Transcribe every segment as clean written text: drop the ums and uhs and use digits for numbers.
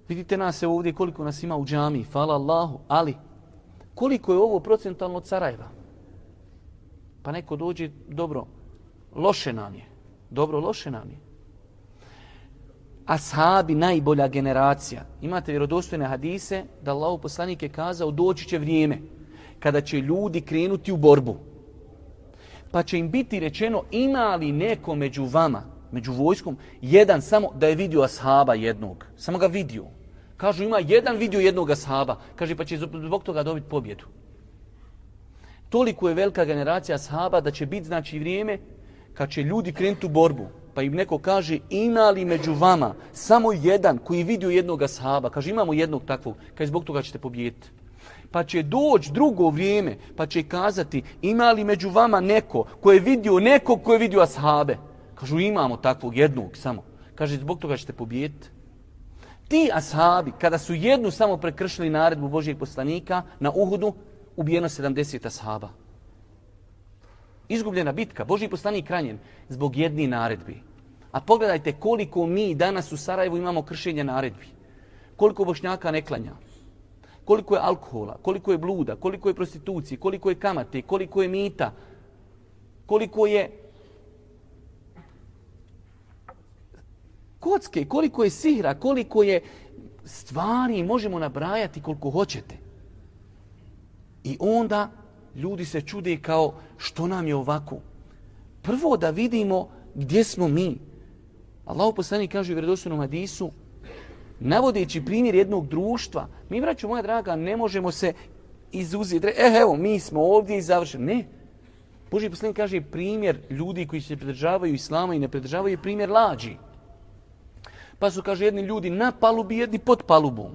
Vidite nas ovdje koliko nas ima u džamiji, hvala Allahu, ali koliko je ovo procentualno od Sarajeva? Pa neko dođe, dobro, loše nam je. Dobro, loše nam je. Ashabi, najbolja generacija. Imate vjerodostojne hadise da Allahov poslanik je kazao doći će vrijeme kada će ljudi krenuti u borbu. Pa će im biti rečeno ima li neko među vama, među vojskom, jedan samo da je vidio ashaba jednog. Samo ga vidio. Kažu ima jedan vidio jednog ashaba. Kaže pa će zbog toga dobiti pobjedu. Toliko je velika generacija ashaba da će biti znači vrijeme kad će ljudi krenuti u borbu. Pa im neko kaže ima li među vama samo jedan koji vidio jednog ashaba. Kaže imamo jednog takvog. Kaže zbog toga ćete pobijediti. Pa će doći drugo vrijeme pa će kazati ima li među vama neko koji je vidio nekog koji je vidio ashabe. Kažu imamo takvog jednog samo. Kaže zbog toga ćete pobijediti. Ti ashabi kada su jednu samo prekršili naredbu Božijeg poslanika na Uhudu ubijeno 70 ashaba. Izgubljena bitka, Božji poslanik ranjen zbog jedne naredbi. A pogledajte koliko mi danas u Sarajevu imamo kršenja naredbi. Koliko Bošnjaka ne klanja. Koliko je alkohola, koliko je bluda, koliko je prostitucije, koliko je kamate, koliko je mita, koliko je kocke, koliko je sihra, koliko je stvari, možemo nabrajati koliko hoćete. I onda ljudi se čude kao što nam je ovako. Prvo da vidimo gdje smo mi. Allahov poslanik kaže u vjerodostojnom hadisu, navodeći primjer jednog društva, mi, braćo moja draga, ne možemo se izuzeti. Evo, mi smo ovdje i završeni. Ne. Božji poslanik kaže primjer ljudi koji se pridržavaju islama i ne pridržavaju je primjer lađi. Pa su, kaže, jedni ljudi na palubi, jedni pod palubom.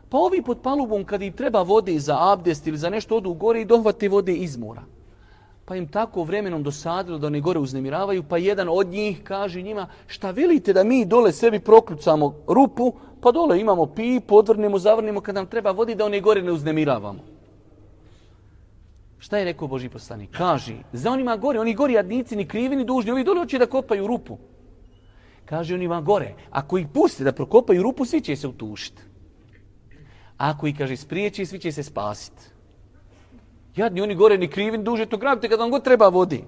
Pa ovi pod palubom, kad im treba vode za abdest ili za nešto, odu gore i dohvate vode iz mora. Pa im tako vremenom dosadilo da oni gore uznemiravaju, pa jedan od njih kaže njima, šta velite da mi dole sebi proklucamo rupu, pa dole imamo pipu, odvrnemo, zavrnemo, kad nam treba vodi da oni gore ne uznemiravamo. Šta je rekao Božji poslanik? Kaže, za onima gore, oni gori jadnici, ni krivi, ni dužni, ovi dole hoće da kopaju rupu. Kaže onima gore, ako ih puste da prokopaju rupu, svi će se utušiti. A ako ih, kaže, spriječi, svi će se spasiti. Jadni, oni gore ni krivi, ni duže, to grabite kad vam god treba vodi.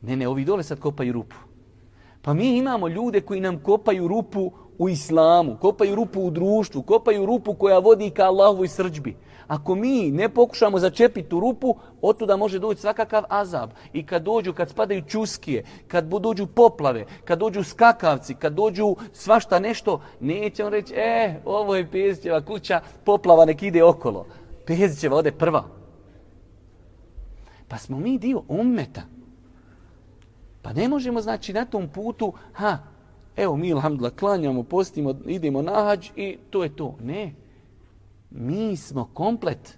Ne, ovi dole sad kopaju rupu. Pa mi imamo ljude koji nam kopaju rupu u islamu, kopaju rupu u društvu, kopaju rupu koja vodi ka Allahovoj srdžbi. Ako mi ne pokušamo začepiti tu rupu, otuda može doći svakakav azab. I kad dođu, kad spadaju čuskije, kad dođu poplave, kad dođu skakavci, kad dođu svašta nešto, neće on reći, ovo je Pezićeva kuća, poplava nek ide okolo. Pezićeva ode prva. Pa smo mi dio ummeta. Pa ne možemo, znači, na tom putu, evo mi, alhamdulillah, klanjamo, postimo, idemo na hadž i to je to. Ne. Mi smo komplet.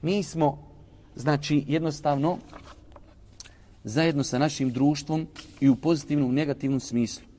Mi smo, znači, jednostavno zajedno sa našim društvom i u pozitivnom i negativnom smislu.